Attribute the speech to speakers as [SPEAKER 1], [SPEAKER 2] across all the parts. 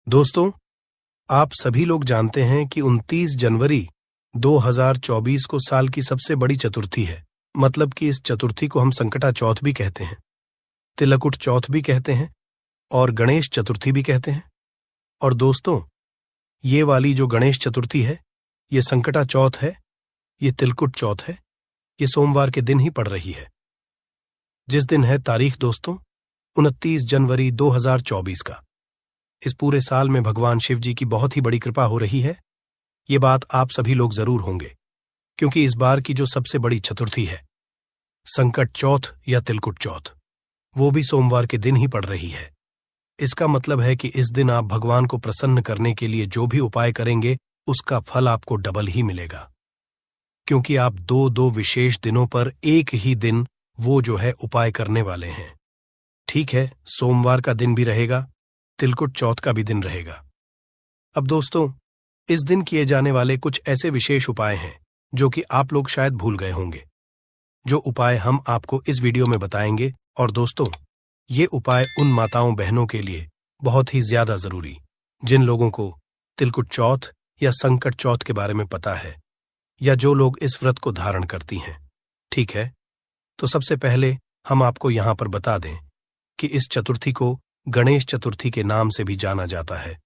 [SPEAKER 1] दोस्तों, आप सभी लोग जानते हैं कि 29 जनवरी 2024 को साल की सबसे बड़ी चतुर्थी है। मतलब कि इस चतुर्थी को हम संकटा चौथ भी कहते हैं, तिलकुट चौथ भी कहते हैं और गणेश चतुर्थी भी कहते हैं। और दोस्तों, ये वाली जो गणेश चतुर्थी है, ये संकटा चौथ है, ये तिलकुट चौथ है, ये सोमवार के दिन ही पड़ रही है। जिस दिन है तारीख दोस्तों 29 जनवरी 2024 का। इस पूरे साल में भगवान शिव जी की बहुत ही बड़ी कृपा हो रही है। ये बात आप सभी लोग जरूर होंगे, क्योंकि इस बार की जो सबसे बड़ी चतुर्थी है, संकट चौथ या तिलकुट चौथ, वो भी सोमवार के दिन ही पड़ रही है। इसका मतलब है कि इस दिन आप भगवान को प्रसन्न करने के लिए जो भी उपाय करेंगे, उसका फल आपको डबल ही मिलेगा। क्योंकि आप दो विशेष दिनों पर एक ही दिन वो जो है उपाय करने वाले हैं। ठीक है, सोमवार का दिन भी रहेगा, तिलकुट चौथ का भी दिन रहेगा। अब दोस्तों, इस दिन किए जाने वाले कुछ ऐसे विशेष उपाय हैं जो कि आप लोग शायद भूल गए होंगे, जो उपाय हम आपको इस वीडियो में बताएंगे। और दोस्तों, ये उपाय उन माताओं बहनों के लिए बहुत ही ज्यादा जरूरी, जिन लोगों को तिलकुट चौथ या संकट चौथ के बारे में पता है, या जो लोग इस व्रत को धारण करती हैं। ठीक है, तो सबसे पहले हम आपको यहां पर बता दें कि इस चतुर्थी को गणेश चतुर्थी के नाम से भी जाना जाता है,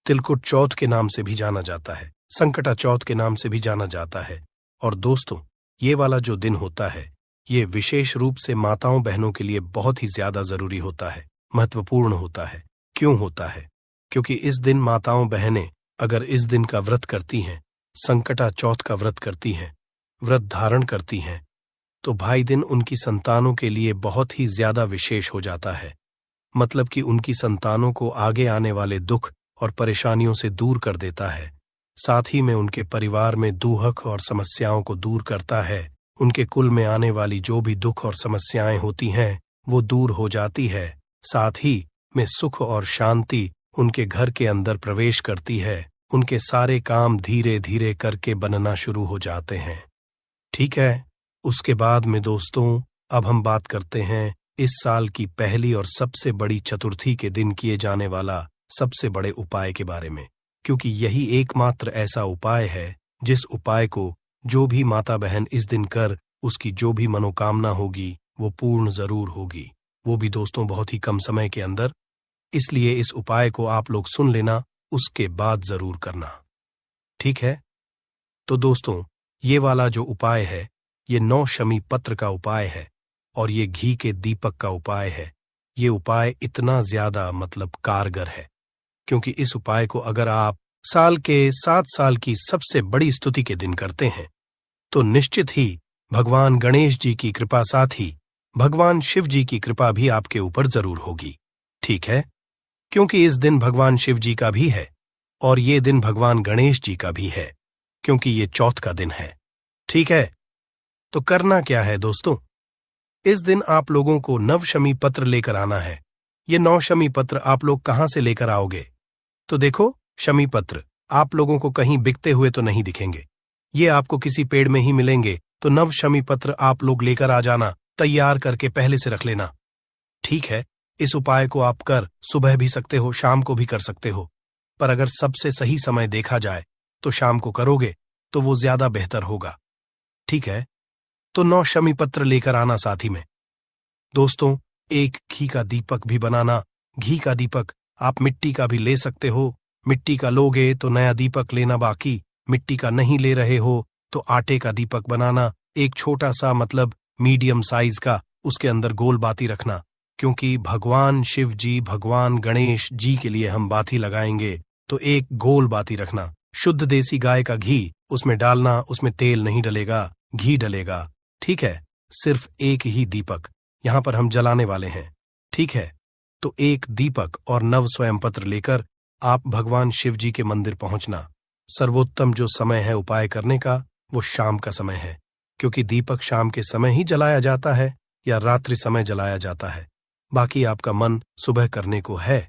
[SPEAKER 1] तिलकुट चौथ के नाम से भी जाना जाता है, संकटा चौथ के नाम से भी जाना जाता है। और दोस्तों, ये वाला जो दिन होता है, ये विशेष रूप से माताओं बहनों के लिए बहुत ही ज्यादा जरूरी होता है, महत्वपूर्ण होता है। क्यों होता है? क्योंकि इस दिन माताओं बहनें अगर इस दिन का व्रत करती हैं, संकटा चौथ का व्रत करती हैं, व्रत धारण करती हैं, तो भाई दिन उनकी संतानों के लिए बहुत ही ज्यादा विशेष हो जाता है। मतलब कि उनकी संतानों को आगे आने वाले दुख और परेशानियों से दूर कर देता है। साथ ही में उनके परिवार में दुख और समस्याओं को दूर करता है। उनके कुल में आने वाली जो भी दुख और समस्याएं होती हैं, वो दूर हो जाती है। साथ ही में सुख और शांति उनके घर के अंदर प्रवेश करती है। उनके सारे काम धीरे धीरे करके बनना शुरू हो जाते हैं। ठीक है, उसके बाद में दोस्तों, अब हम बात करते हैं इस साल की पहली और सबसे बड़ी चतुर्थी के दिन किए जाने वाला सबसे बड़े उपाय के बारे में। क्योंकि यही एकमात्र ऐसा उपाय है जिस उपाय को जो भी माता बहन इस दिन कर, उसकी जो भी मनोकामना होगी वो पूर्ण जरूर होगी, वो भी दोस्तों बहुत ही कम समय के अंदर। इसलिए इस उपाय को आप लोग सुन लेना, उसके बाद जरूर करना। ठीक है, तो दोस्तों, ये वाला जो उपाय है, ये 9 शमी पत्र का उपाय है और ये घी के दीपक का उपाय है। ये उपाय इतना ज्यादा मतलब कारगर है, क्योंकि इस उपाय को अगर आप साल के 7 साल की सबसे बड़ी स्तुति के दिन करते हैं, तो निश्चित ही भगवान गणेश जी की कृपा, साथ ही भगवान शिव जी की कृपा भी आपके ऊपर जरूर होगी। ठीक है, क्योंकि इस दिन भगवान शिव जी का भी है और ये दिन भगवान गणेश जी का भी है, क्योंकि ये चौथ का दिन है। ठीक है, तो करना क्या है दोस्तों? इस दिन आप लोगों को 9 शमी पत्र लेकर आना है। ये 9 शमी पत्र आप लोग कहां से लेकर आओगे? तो देखो, शमी पत्र आप लोगों को कहीं बिकते हुए तो नहीं दिखेंगे, ये आपको किसी पेड़ में ही मिलेंगे। तो 9 शमी पत्र आप लोग लेकर आ जाना, तैयार करके पहले से रख लेना। ठीक है, इस उपाय को आप कर सुबह भी सकते हो, शाम को भी कर सकते हो, पर अगर सबसे सही समय देखा जाए तो शाम को करोगे तो वो ज्यादा बेहतर होगा। ठीक है, तो 9 शमी पत्र लेकर आना। साथ ही में दोस्तों, एक घी का दीपक भी बनाना। घी का दीपक आप मिट्टी का भी ले सकते हो। मिट्टी का लोगे तो नया दीपक लेना, बाकी मिट्टी का नहीं ले रहे हो तो आटे का दीपक बनाना। एक छोटा सा मतलब मीडियम साइज का, उसके अंदर गोल बाती रखना, क्योंकि भगवान शिव जी, भगवान गणेश जी के लिए हम बाती लगाएंगे, तो एक गोल बाती रखना। शुद्ध देसी गाय का घी उसमें डालना, उसमें तेल नहीं डलेगा, घी डलेगा। ठीक है, सिर्फ एक ही दीपक यहां पर हम जलाने वाले हैं। ठीक है, तो एक दीपक और 9 स्वयं पत्र लेकर आप भगवान शिव जी के मंदिर पहुंचना। सर्वोत्तम जो समय है उपाय करने का, वो शाम का समय है, क्योंकि दीपक शाम के समय ही जलाया जाता है या रात्रि समय जलाया जाता है। बाकी आपका मन सुबह करने को है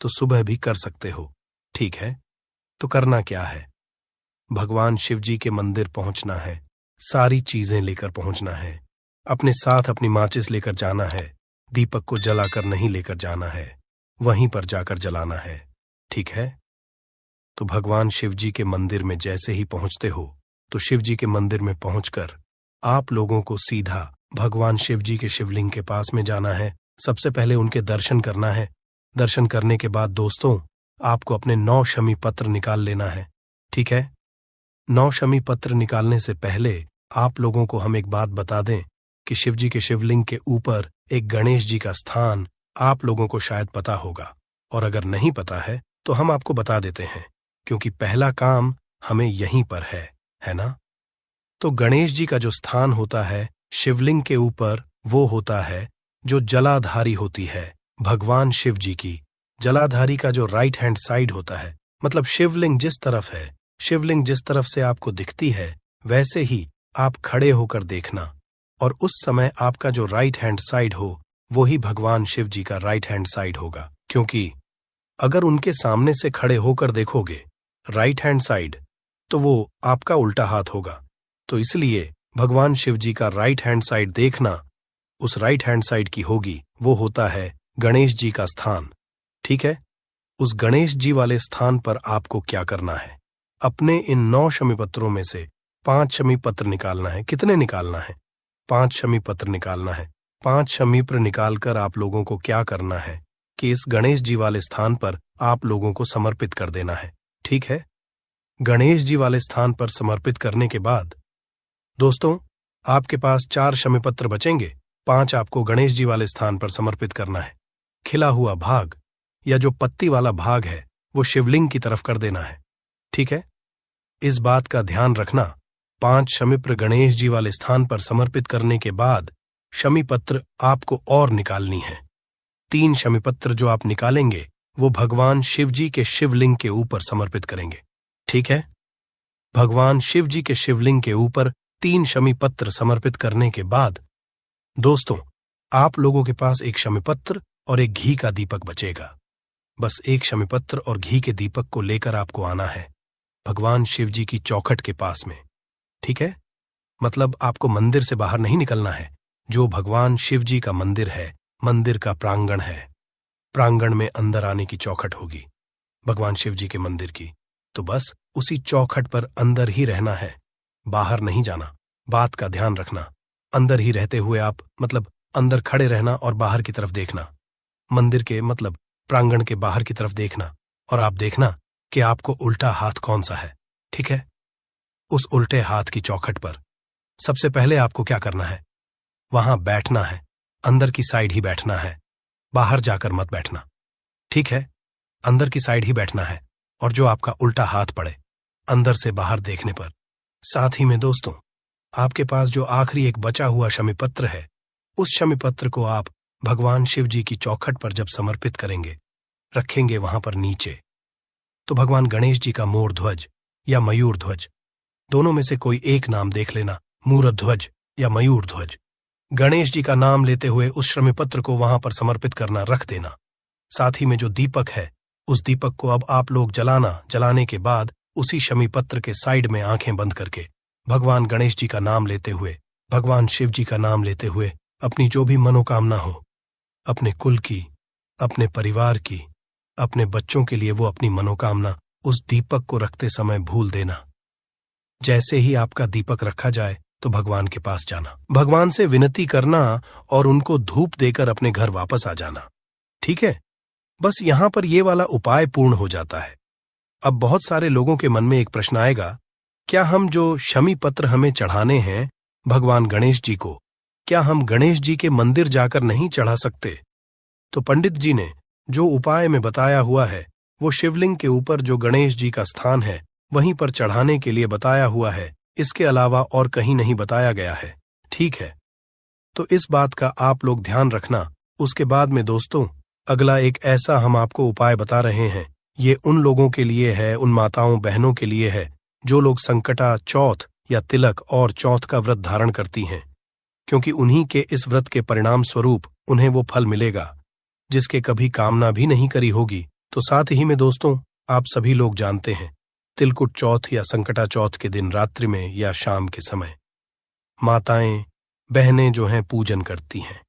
[SPEAKER 1] तो सुबह भी कर सकते हो। ठीक है, तो करना क्या है? भगवान शिव जी के मंदिर पहुंचना है, सारी चीजें लेकर पहुंचना है। अपने साथ अपनी माचिस लेकर जाना है, दीपक को जलाकर नहीं लेकर जाना है, वहीं पर जाकर जलाना है। ठीक है? तो भगवान शिव जी के मंदिर में जैसे ही पहुंचते हो तो शिव जी के मंदिर में पहुंचकर आप लोगों को सीधा भगवान शिव जी के शिवलिंग के पास में जाना है। सबसे पहले उनके दर्शन करना है। दर्शन करने के बाद दोस्तों आपको अपने 9 शमी पत्र निकाल लेना है। ठीक है? 9 शमी पत्र निकालने से पहले आप लोगों को हम एक बात बता दें कि शिव जी के शिवलिंग के ऊपर एक गणेश जी का स्थान आप लोगों को शायद पता होगा, और अगर नहीं पता है तो हम आपको बता देते हैं, क्योंकि पहला काम हमें यहीं पर है ना? तो गणेश जी का जो स्थान होता है शिवलिंग के ऊपर, वो होता है जो जलाधारी होती है भगवान शिव जी की। जलाधारी का जो राइट हैंड साइड होता है, मतलब शिवलिंग जिस तरफ है, शिवलिंग जिस तरफ से आपको दिखती है वैसे ही आप खड़े होकर देखना, और उस समय आपका जो राइट हैंड साइड हो वो ही भगवान शिव जी का राइट हैंड साइड होगा। क्योंकि अगर उनके सामने से खड़े होकर देखोगे राइट हैंड साइड तो वो आपका उल्टा हाथ होगा। तो इसलिए भगवान शिव जी का राइट हैंड साइड देखना, उस राइट हैंड साइड की होगी, वो होता है गणेश जी का स्थान। ठीक है? उस गणेश जी वाले स्थान पर आपको क्या करना है? अपने इन 9 शमी पत्रों में से 5 शमी पत्र निकालना है। कितने निकालना है? 5 शमी पत्र निकालना है। 5 शमी पत्र निकालकर आप लोगों को क्या करना है कि इस गणेश जी वाले स्थान पर आप लोगों को समर्पित कर देना है। ठीक है? गणेश जी वाले स्थान पर समर्पित करने के बाद दोस्तों आपके पास 4 शमी पत्र बचेंगे। 5 आपको गणेश जी वाले स्थान पर समर्पित करना है। खिला हुआ भाग या जो पत्ती वाला भाग है वो शिवलिंग की तरफ कर देना है। ठीक है? इस बात का ध्यान रखना। 5 शमीपत्र गणेश जी वाले स्थान पर समर्पित करने के बाद शमी पत्र आपको और निकालनी है। 3 शमी पत्र जो आप निकालेंगे वो भगवान शिव जी के शिवलिंग के ऊपर समर्पित करेंगे। ठीक है? भगवान शिव जी के शिवलिंग के ऊपर 3 शमी पत्र समर्पित करने के बाद दोस्तों आप लोगों के पास एक शमी पत्र और एक घी का दीपक बचेगा। बस एक शमी पत्र और घी के दीपक को लेकर आपको आना है भगवान शिव जी की चौखट के पास में। ठीक है? मतलब आपको मंदिर से बाहर नहीं निकलना है। जो भगवान शिव जी का मंदिर है, मंदिर का प्रांगण है, प्रांगण में अंदर आने की चौखट होगी भगवान शिव जी के मंदिर की। तो बस उसी चौखट पर अंदर ही रहना है, बाहर नहीं जाना। बात का ध्यान रखना। अंदर ही रहते हुए आप मतलब अंदर खड़े रहना और बाहर की तरफ देखना। मंदिर के मतलब प्रांगण के बाहर की तरफ देखना, और आप देखना कि आपको उल्टा हाथ कौन सा है। ठीक है? उस उल्टे हाथ की चौखट पर सबसे पहले आपको क्या करना है? वहां बैठना है। अंदर की साइड ही बैठना है, बाहर जाकर मत बैठना। ठीक है? अंदर की साइड ही बैठना है, और जो आपका उल्टा हाथ पड़े अंदर से बाहर देखने पर। साथ ही में दोस्तों आपके पास जो आखिरी एक बचा हुआ शमी पत्र है, उस शमी पत्र को आप भगवान शिव जी की चौखट पर जब समर्पित करेंगे, रखेंगे वहां पर नीचे, तो भगवान गणेश जी का मोर ध्वज या मयूर ध्वज, दोनों में से कोई एक नाम देख लेना, मूरत ध्वज या मयूर ध्वज। गणेश जी का नाम लेते हुए उस शमी पत्र को वहां पर समर्पित करना, रख देना। साथ ही में जो दीपक है, उस दीपक को अब आप लोग जलाना। जलाने के बाद उसी शमी पत्र के साइड में आंखें बंद करके भगवान गणेश जी का नाम लेते हुए, भगवान शिव जी का नाम लेते हुए अपनी जो भी मनोकामना हो, अपने कुल की, अपने परिवार की, अपने बच्चों के लिए वो अपनी मनोकामना उस दीपक को रखते समय भूल देना। जैसे ही आपका दीपक रखा जाए तो भगवान के पास जाना, भगवान से विनती करना और उनको धूप देकर अपने घर वापस आ जाना। ठीक है? बस यहां पर ये वाला उपाय पूर्ण हो जाता है। अब बहुत सारे लोगों के मन में एक प्रश्न आएगा, क्या हम जो शमी पत्र हमें चढ़ाने हैं भगवान गणेश जी को, क्या हम गणेश जी के मंदिर जाकर नहीं चढ़ा सकते? तो पंडित जी ने जो उपाय में बताया हुआ है वो शिवलिंग के ऊपर जो गणेश जी का स्थान है वहीं पर चढ़ाने के लिए बताया हुआ है। इसके अलावा और कहीं नहीं बताया गया है। ठीक है? तो इस बात का आप लोग ध्यान रखना। उसके बाद में दोस्तों अगला एक ऐसा हम आपको उपाय बता रहे हैं, ये उन लोगों के लिए है, उन माताओं बहनों के लिए है जो लोग संकटा चौथ या तिलक और चौथ का व्रत धारण करती हैं, क्योंकि उन्हीं के इस व्रत के परिणाम स्वरूप उन्हें वो फल मिलेगा जिसके कभी कामना भी नहीं करी होगी। तो साथ ही में दोस्तों आप सभी लोग जानते हैं, तिलकुट चौथ या संकटा चौथ के दिन रात्रि में या शाम के समय माताएं बहनें जो हैं पूजन करती हैं।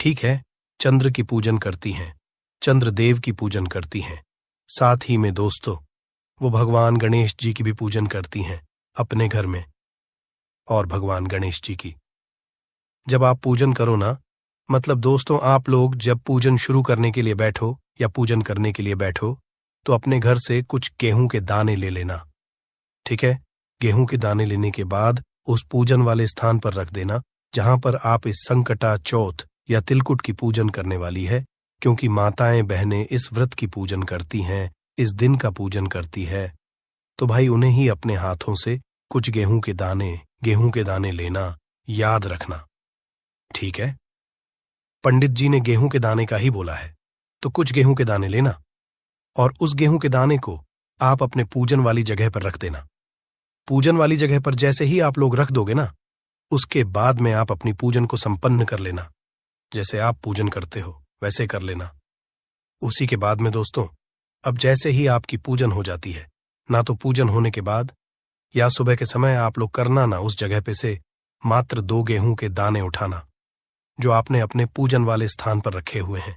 [SPEAKER 1] ठीक है? चंद्र की पूजन करती हैं, चंद्रदेव की पूजन करती हैं, साथ ही में दोस्तों, वो भगवान गणेश जी की भी पूजन करती हैं अपने घर में। और भगवान गणेश जी की जब आप पूजन करो ना, मतलब दोस्तों, आप लोग जब पूजन शुरू करने के लिए बैठो या पूजन करने के लिए बैठो, तो अपने घर से कुछ गेहूं के दाने ले लेना। ठीक है? गेहूं के दाने लेने के बाद उस पूजन वाले स्थान पर रख देना जहां पर आप इस संकटा चौथ या तिलकुट की पूजन करने वाली है, क्योंकि माताएं बहनें इस व्रत की पूजन करती हैं, इस दिन का पूजन करती है। तो भाई उन्हें ही अपने हाथों से कुछ गेहूं के दाने लेना, याद रखना। ठीक है? पंडित जी ने गेहूं के दाने का ही बोला है, तो कुछ गेहूं के दाने लेना और उस गेहूं के दाने को आप अपने पूजन वाली जगह पर रख देना। पूजन वाली जगह पर जैसे ही आप लोग रख दोगे ना, उसके बाद में आप अपनी पूजन को संपन्न कर लेना। जैसे आप पूजन करते हो वैसे कर लेना। उसी के बाद में दोस्तों, अब जैसे ही आपकी पूजन हो जाती है, ना तो पूजन होने के बाद या सुबह के समय आप लोग करना ना उस जगह पे से मात्र 2 गेहूं के दाने उठाना जो आपने अपने पूजन वाले स्थान पर रखे हुए हैं।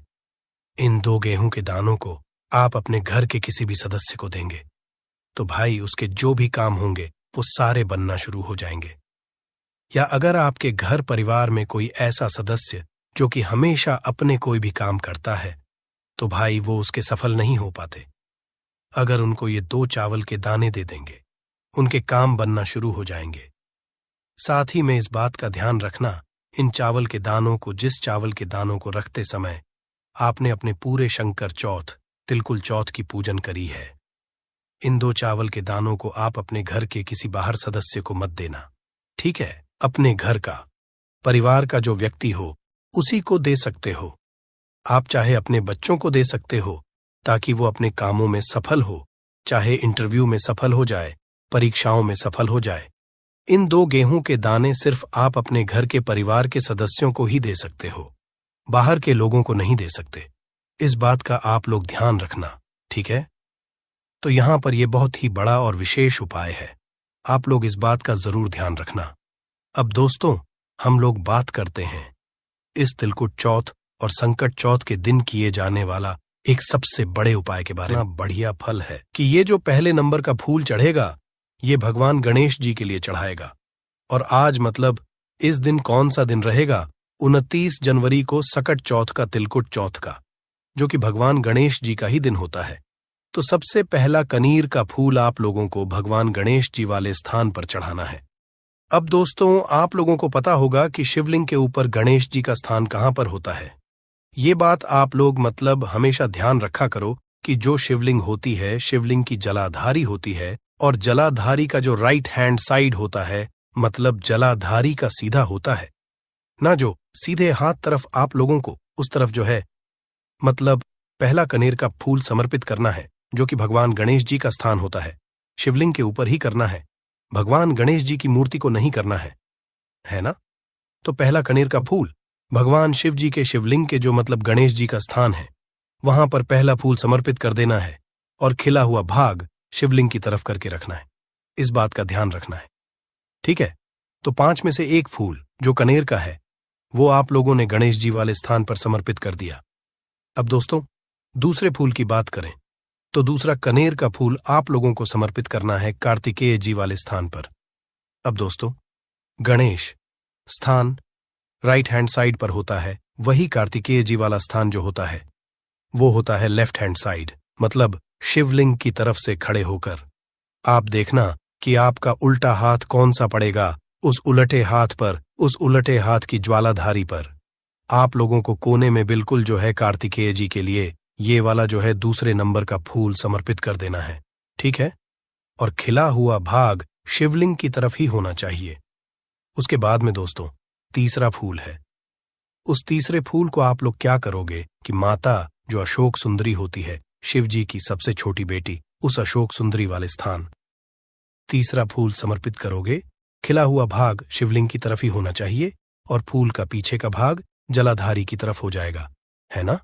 [SPEAKER 1] इन 2 गेहूं के दानों को आप अपने घर के किसी भी सदस्य को देंगे, तो भाई उसके जो भी काम होंगे वो सारे बनना शुरू हो जाएंगे। या अगर आपके घर परिवार में कोई ऐसा सदस्य जो कि हमेशा अपने कोई भी काम करता है, तो भाई वो उसके सफल नहीं हो पाते। अगर उनको ये 2 चावल के दाने दे देंगे, उनके काम बनना शुरू हो जाएंगे। साथ ही में इस बात का ध्यान रखना, इन चावल के दानों को, जिस चावल के दानों को रखते समय आपने अपने पूरे शंकर चौथ, तिलकुल चौथ की पूजन करी है, इन 2 चावल के दानों को आप अपने घर के किसी बाहर सदस्य को मत देना। ठीक है? अपने घर का, परिवार का जो व्यक्ति हो उसी को दे सकते हो। आप चाहे अपने बच्चों को दे सकते हो ताकि वो अपने कामों में सफल हो, चाहे इंटरव्यू में सफल हो जाए, परीक्षाओं में सफल हो जाए। इन 2 गेहूं के दाने सिर्फ आप अपने घर के परिवार के सदस्यों को ही दे सकते हो, बाहर के लोगों को नहीं दे सकते। इस बात का आप लोग ध्यान रखना। ठीक है? तो यहां पर यह बहुत ही बड़ा और विशेष उपाय है, आप लोग इस बात का जरूर ध्यान रखना। अब दोस्तों, हम लोग बात करते हैं इस तिलकुट चौथ और संकट चौथ के दिन किए जाने वाला एक सबसे बड़े उपाय के बारे में। बढ़िया फल है कि ये जो पहले नंबर का फूल चढ़ेगा, ये भगवान गणेश जी के लिए चढ़ाएगा। और आज मतलब इस दिन कौन सा दिन रहेगा? 29 जनवरी को सकट चौथ का, तिलकुट चौथ का, जो कि भगवान गणेश जी का ही दिन होता है। तो सबसे पहला कनीर का फूल आप लोगों को भगवान गणेश जी वाले स्थान पर चढ़ाना है। अब दोस्तों, आप लोगों को पता होगा कि शिवलिंग के ऊपर गणेश जी का स्थान कहां पर होता है। ये बात आप लोग मतलब हमेशा ध्यान रखा करो कि जो शिवलिंग होती है, शिवलिंग की जलाधारी होती है, और जलाधारी का जो राइट हैंड साइड होता है, मतलब जलाधारी का सीधा होता है ना, जो सीधे हाथ तरफ आप लोगों को उस तरफ जो है, मतलब पहला कनेर का फूल समर्पित करना है, जो कि भगवान गणेश जी का स्थान होता है। शिवलिंग के ऊपर ही करना है, भगवान गणेश जी की मूर्ति को नहीं करना है ना? तो पहला कनेर का फूल भगवान शिव जी के शिवलिंग के, जो मतलब गणेश जी का स्थान है, वहां पर पहला फूल समर्पित कर देना है और खिला हुआ भाग शिवलिंग की तरफ करके रखना है। इस बात का ध्यान रखना है। ठीक है? तो 5 में से 1 फूल जो कनेर का है, वो आप लोगों ने गणेश जी वाले स्थान पर समर्पित कर दिया। अब दोस्तों, दूसरे फूल की बात करें तो दूसरा कनेर का फूल आप लोगों को समर्पित करना है कार्तिकेय जी वाले स्थान पर। अब दोस्तों, गणेश स्थान राइट हैंड साइड पर होता है, वही कार्तिकेय जी वाला स्थान जो होता है वो होता है लेफ्ट हैंड साइड, मतलब शिवलिंग की तरफ से खड़े होकर। आप देखना कि आपका उल्टा हाथ कौन सा पड़ेगा उस उलटे हाथ पर, उस उलटे हाथ की ज्वालाधारी पर। आप लोगों को कोने में बिल्कुल जो है कार्तिकेय जी के लिए ये वाला जो है दूसरे नंबर का फूल समर्पित कर देना है। ठीक है? और खिला हुआ भाग शिवलिंग की तरफ ही होना चाहिए। उसके बाद में दोस्तों, तीसरा फूल है। उस तीसरे फूल को आप लोग क्या करोगे कि माता जो अशोक सुंदरी होती है, शिव जी की सबसे छोटी बेटी, उस अशोक सुंदरी वाले स्थान तीसरा फूल समर्पित करोगे। खिला हुआ भाग शिवलिंग की तरफ ही होना चाहिए और फूल का पीछे का भाग जलाधारी की तरफ हो जाएगा, है ना?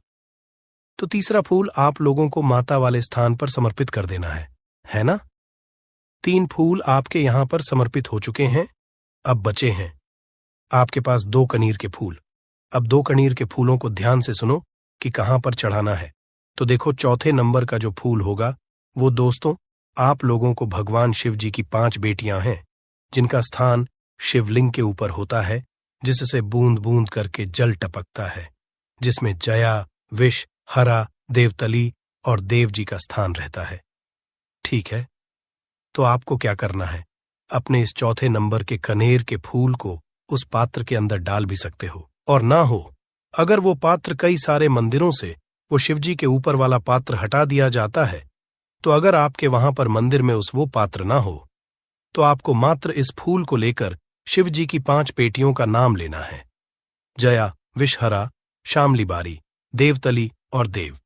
[SPEAKER 1] तो तीसरा फूल आप लोगों को माता वाले स्थान पर समर्पित कर देना है ना? 3 फूल आपके यहां पर समर्पित हो चुके हैं। अब बचे हैं आपके पास 2 कनीर के फूल। अब 2 कनीर के फूलों को ध्यान से सुनो कि कहां पर चढ़ाना है। तो देखो चौथे नंबर का जो फूल होगा वो दोस्तों आप लोगों को भगवान शिव जी की 5 बेटियां हैं जिनका स्थान शिवलिंग के ऊपर होता है, जिससे बूंद बूंद करके जल टपकता है, जिसमें जया, विष, हरा, देवतली और देव जी का स्थान रहता है। ठीक है, तो आपको क्या करना है, अपने इस चौथे नंबर के कनेर के फूल को उस पात्र के अंदर डाल भी सकते हो, और ना हो अगर वो पात्र कई सारे मंदिरों से वो शिवजी के ऊपर वाला पात्र हटा दिया जाता है, तो अगर आपके वहां पर मंदिर में वो पात्र ना हो तो आपको मात्र इस फूल को लेकर शिव जी की 5 बेटियों का नाम लेना है, जया, विषहरा, शामली बारी, देवतली और देव।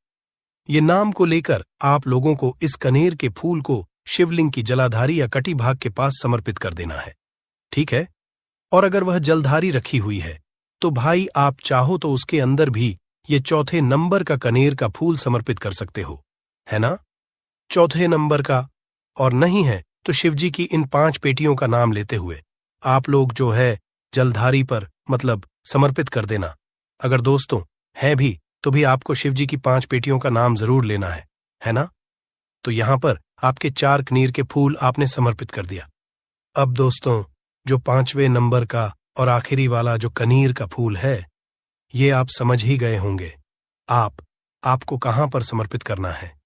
[SPEAKER 1] ये नाम को लेकर आप लोगों को इस कनेर के फूल को शिवलिंग की जलाधारी या कटी भाग के पास समर्पित कर देना है। ठीक है, और अगर वह जलधारी रखी हुई है तो भाई आप चाहो तो उसके अंदर भी ये चौथे नंबर का कनेर का फूल समर्पित कर सकते हो, है ना, चौथे नंबर का। और नहीं है तो शिवजी की इन 5 बेटियों का नाम लेते हुए आप लोग जो है जलधारी पर मतलब समर्पित कर देना। अगर दोस्तों है भी तो भी आपको शिवजी की 5 बेटियों का नाम जरूर लेना है ना। तो यहां पर आपके 4 कनेर के फूल आपने समर्पित कर दिया। अब दोस्तों जो 5वें नंबर का और आखिरी वाला जो कनेर का फूल है, ये आप समझ ही गए होंगे आपको कहां पर समर्पित करना है।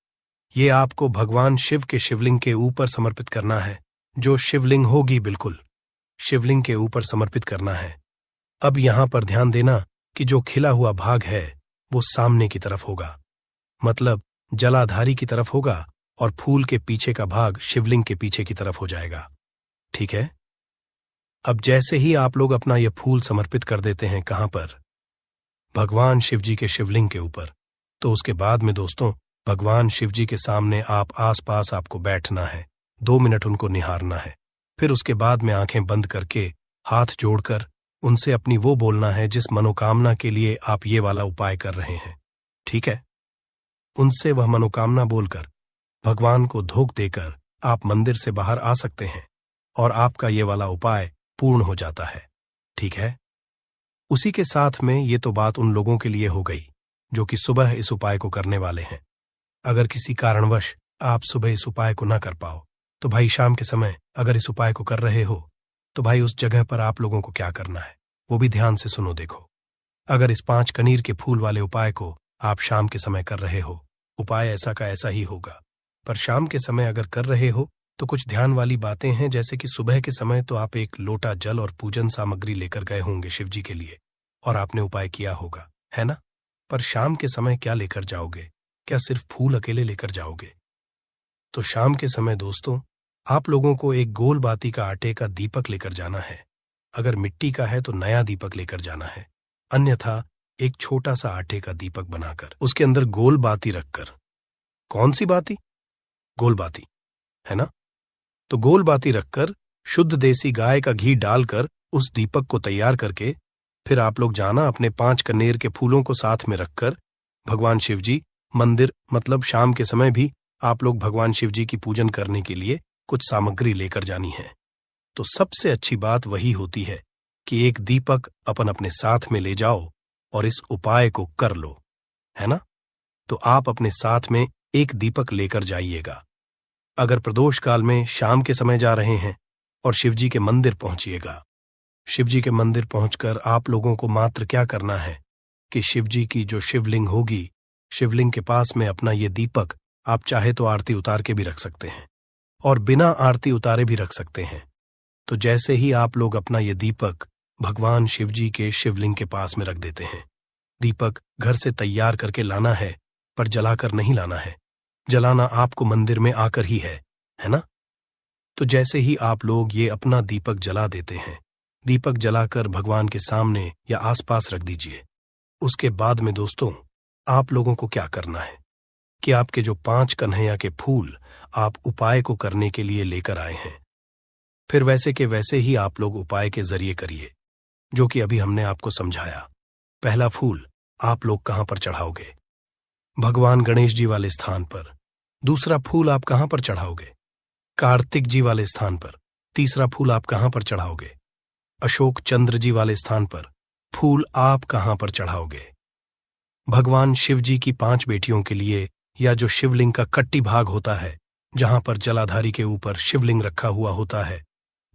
[SPEAKER 1] ये आपको भगवान शिव के शिवलिंग के ऊपर समर्पित करना है, जो शिवलिंग होगी बिल्कुल शिवलिंग के ऊपर समर्पित करना है। अब यहां पर ध्यान देना कि जो खिला हुआ भाग है वो सामने की तरफ होगा, मतलब जलाधारी की तरफ होगा, और फूल के पीछे का भाग शिवलिंग के पीछे की तरफ हो जाएगा। ठीक है, अब जैसे ही आप लोग अपना यह फूल समर्पित कर देते हैं कहां पर, भगवान शिवजी के शिवलिंग के ऊपर, तो उसके बाद में दोस्तों भगवान शिवजी के सामने आप आसपास आपको बैठना है, 2 मिनट उनको निहारना है। फिर उसके बाद में आंखें बंद करके हाथ जोड़कर उनसे अपनी वो बोलना है जिस मनोकामना के लिए आप ये वाला उपाय कर रहे हैं। ठीक है, उनसे वह मनोकामना बोलकर भगवान को धोख देकर आप मंदिर से बाहर आ सकते हैं और आपका ये वाला उपाय पूर्ण हो जाता है। ठीक है, उसी के साथ में ये तो बात उन लोगों के लिए हो गई जो कि सुबह इस उपाय को करने वाले हैं। अगर किसी कारणवश आप सुबह इस उपाय को ना कर पाओ तो भाई शाम के समय अगर इस उपाय को कर रहे हो तो भाई उस जगह पर आप लोगों को क्या करना है वो भी ध्यान से सुनो। देखो, अगर इस 5 कनेर के फूल वाले उपाय को आप शाम के समय कर रहे हो, उपाय ऐसा का ऐसा ही होगा, पर शाम के समय अगर कर रहे हो तो कुछ ध्यान वाली बातें हैं, जैसे कि सुबह के समय तो आप एक लोटा जल और पूजन सामग्री लेकर गए होंगे शिवजी के लिए और आपने उपाय किया होगा, है ना। पर शाम के समय क्या लेकर जाओगे, क्या सिर्फ फूल अकेले लेकर जाओगे? तो शाम के समय दोस्तों आप लोगों को एक गोल बाती का आटे का दीपक लेकर जाना है। अगर मिट्टी का है तो नया दीपक लेकर जाना है, अन्यथा एक छोटा सा आटे का दीपक बनाकर उसके अंदर गोल बाती रखकर। कौन सी बाती? गोल बाती, है ना। तो गोल बाती रखकर शुद्ध देसी गाय का घी डालकर उस दीपक को तैयार करके फिर आप लोग जाना अपने 5 कनेर के फूलों को साथ में रखकर भगवान शिवजी मंदिर, मतलब शाम के समय भी आप लोग भगवान शिवजी की पूजन करने के लिए कुछ सामग्री लेकर जानी है। तो सबसे अच्छी बात वही होती है कि एक दीपक अपन अपने साथ में ले जाओ और इस उपाय को कर लो, है ना। तो आप अपने साथ में एक दीपक लेकर जाइएगा। अगर प्रदोष काल में शाम के समय जा रहे हैं और शिवजी के मंदिर पहुंचिएगा, शिवजी के मंदिर पहुंचकर आप लोगों को मात्र क्या करना है कि शिवजी की जो शिवलिंग होगी, शिवलिंग के पास में अपना ये दीपक आप चाहे तो आरती उतार के भी रख सकते हैं और बिना आरती उतारे भी रख सकते हैं। तो जैसे ही आप लोग अपना ये दीपक भगवान शिवजी के शिवलिंग के पास में रख देते हैं, दीपक घर से तैयार करके लाना है पर जलाकर नहीं लाना है, जलाना आपको मंदिर में आकर ही है ना। तो जैसे ही आप लोग ये अपना दीपक जला देते हैं, दीपक जलाकर भगवान के सामने या आसपास रख दीजिए। उसके बाद में दोस्तों आप लोगों को क्या करना है कि आपके जो 5 कन्हैया के फूल आप उपाय को करने के लिए लेकर आए हैं, फिर वैसे के वैसे ही आप लोग उपाय के जरिए करिए जो कि अभी हमने आपको समझाया। पहला फूल आप लोग कहां पर चढ़ाओगे? भगवान गणेश जी वाले स्थान पर। दूसरा फूल आप कहां पर चढ़ाओगे? कार्तिक जी वाले स्थान पर। तीसरा फूल आप कहां पर चढ़ाओगे? अशोक चंद्र जी वाले स्थान पर। फूल आप कहां पर चढ़ाओगे? भगवान शिव जी की 5 बेटियों के लिए या जो शिवलिंग का कट्टी भाग होता है, जहां पर जलाधारी के ऊपर शिवलिंग रखा हुआ होता है,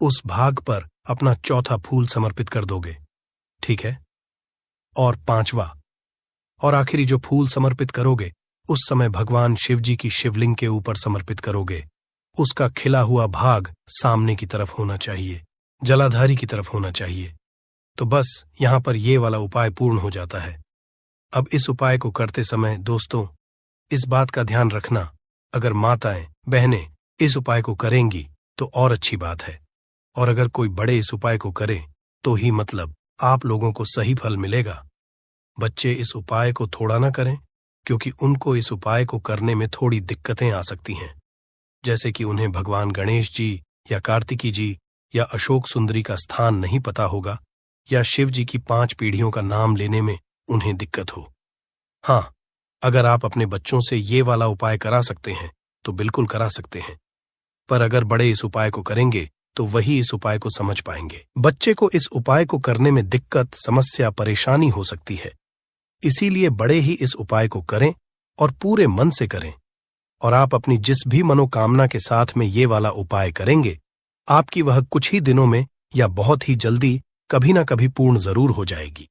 [SPEAKER 1] उस भाग पर अपना चौथा फूल समर्पित कर दोगे। ठीक है? और पांचवा और आखिरी जो फूल समर्पित करोगे, उस समय भगवान शिव जी की शिवलिंग के ऊपर समर्पित करोगे। उसका खिला हुआ भाग सामने की तरफ होना चाहिए, जलाधारी की तरफ होना चाहिए। तो बस यहां पर यह वाला उपाय पूर्ण हो जाता है। अब इस उपाय को करते समय दोस्तों, इस बात का ध्यान रखना, अगर माताएं बहनें इस उपाय को करेंगी तो और अच्छी बात है, और अगर कोई बड़े इस उपाय को करे तो ही मतलब आप लोगों को सही फल मिलेगा। बच्चे इस उपाय को थोड़ा ना करें, क्योंकि उनको इस उपाय को करने में थोड़ी दिक्कतें आ सकती हैं, जैसे कि उन्हें भगवान गणेश जी या कार्तिकी जी या अशोक सुंदरी का स्थान नहीं पता होगा, या शिव जी की 5 पीढ़ियों का नाम लेने में उन्हें दिक्कत हो। हाँ, अगर आप अपने बच्चों से ये वाला उपाय करा सकते हैं तो बिल्कुल करा सकते हैं, पर अगर बड़े इस उपाय को करेंगे तो वही इस उपाय को समझ पाएंगे। बच्चे को इस उपाय को करने में दिक्कत, समस्या, परेशानी हो सकती है, इसीलिए बड़े ही इस उपाय को करें और पूरे मन से करें। और आप अपनी जिस भी मनोकामना के साथ में ये वाला उपाय करेंगे, आपकी वह कुछ ही दिनों में या बहुत ही जल्दी कभी ना कभी पूर्ण जरूर हो जाएगी।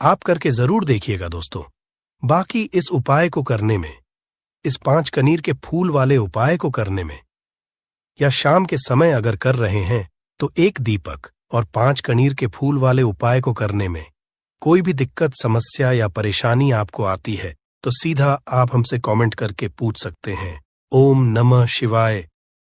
[SPEAKER 1] आप करके जरूर देखिएगा दोस्तों। बाकी इस उपाय को करने में, इस 5 कनीर के फूल वाले उपाय को करने में, या शाम के समय अगर कर रहे हैं तो 1 दीपक और 5 कनीर के फूल वाले उपाय को करने में कोई भी दिक्कत, समस्या या परेशानी आपको आती है तो सीधा आप हमसे कमेंट करके पूछ सकते हैं। ओम नमः शिवाय।